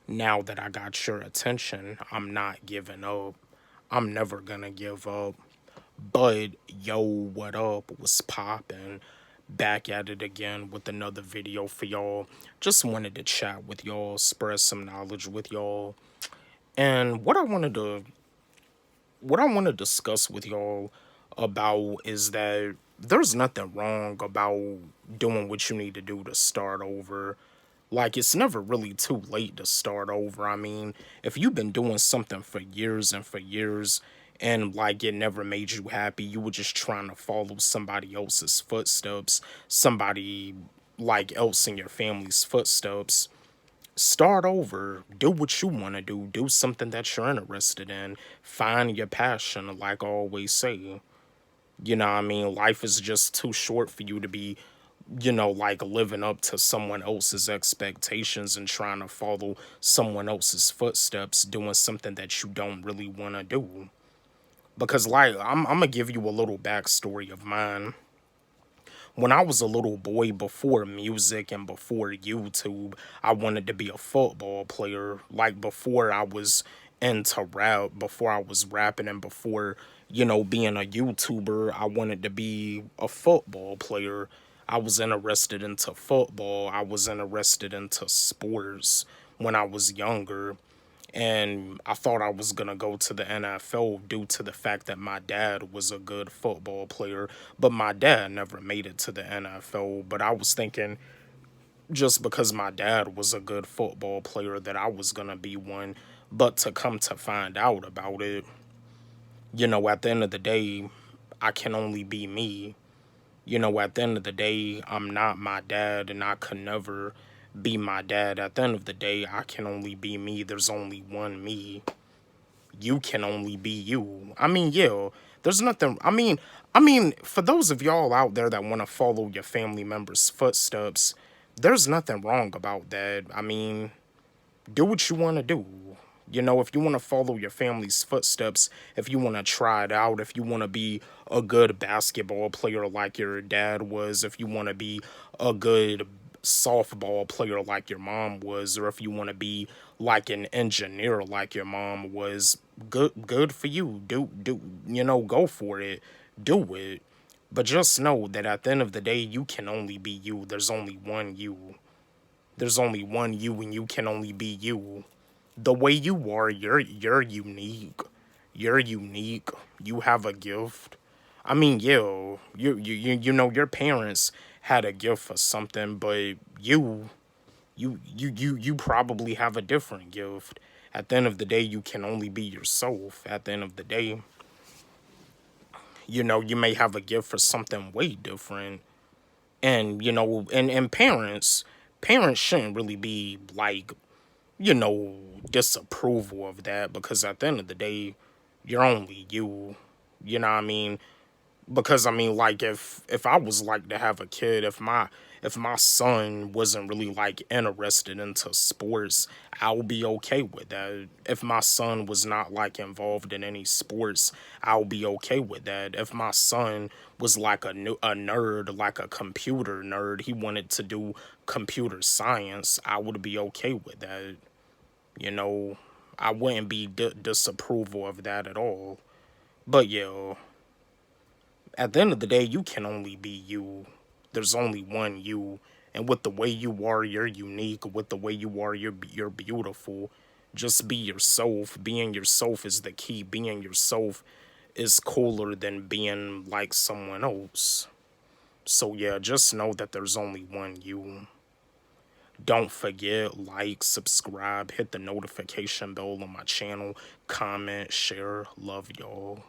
Now that I got your attention, I'm not giving up. I'm never gonna give up. But yo, what up? What's poppin'? Back at it again with another video for y'all. Just wanted to chat with y'all, spread some knowledge with y'all. And what I want to discuss with y'all about is that there's nothing wrong about doing what you need to do to start over. Like, it's never really too late to start over. I mean, if you've been doing something for years and for years and like it never made you happy, you were just trying to follow somebody else's footsteps, somebody like else in your family's footsteps. Start over, do what you want to do something that you're interested in, find your passion, like I always say. You know what I mean? Life is just too short for you to be, like living up to someone else's expectations and trying to follow someone else's footsteps, doing something that you don't really want to do. Because, like, I'm gonna give you a little backstory of mine. When I was a little boy, before music and before YouTube, I wanted to be a football player. Like, before I was into rap, before I was rapping, and before, being a YouTuber, I wanted to be a football player. I was interested into football. I was interested into sports when I was younger, and I thought I was gonna go to the NFL due to the fact that my dad was a good football player, but my dad never made it to the NFL. But I was thinking just because my dad was a good football player that I was gonna be one. But to come to find out about it, at the end of the day, I can only be me. At the end of the day, I'm not my dad and I could never be my dad. At the end of the day, I can only be me. There's only one me. You can only be you. I mean, yeah, there's nothing. I mean, for those of y'all out there that want to follow your family members' footsteps, there's nothing wrong about that. I mean, do what you want to do. If you want to follow your family's footsteps, if you want to try it out, if you want to be a good basketball player like your dad was, if you want to be a good softball player like your mom was, or if you want to be like an engineer like your mom was, good for you. Go for it. Do it. But just know that at the end of the day, you can only be you. There's only one you. There's only one you and you can only be you. The way you are, you're unique. You're unique. You have a gift. I mean, yo, your parents had a gift for something, but you probably have a different gift. At the end of the day, you can only be yourself. At the end of the day, you may have a gift for something way different. And, and parents shouldn't really be like, you know, disapproval of that, because at the end of the day, you're only you. You know what I mean? Because I mean, like, if I was like to have a kid, if my son wasn't really like interested into sports, I'll be okay with that. If my son was not like involved in any sports, I'll be okay with that. If my son was like a nerd, like a computer nerd, he wanted to do computer science, I would be okay with that. You know, I wouldn't be disapproval of that at all. But yeah, at the end of the day, you can only be you. There's only one you, and with the way you are, you're unique. With the way you are, you're beautiful. Just be yourself. Being yourself is the key. Being yourself is cooler than being like someone else. So yeah, just know that there's only one you. Don't forget, like, subscribe, hit the notification bell on my channel, comment, share. Love y'all.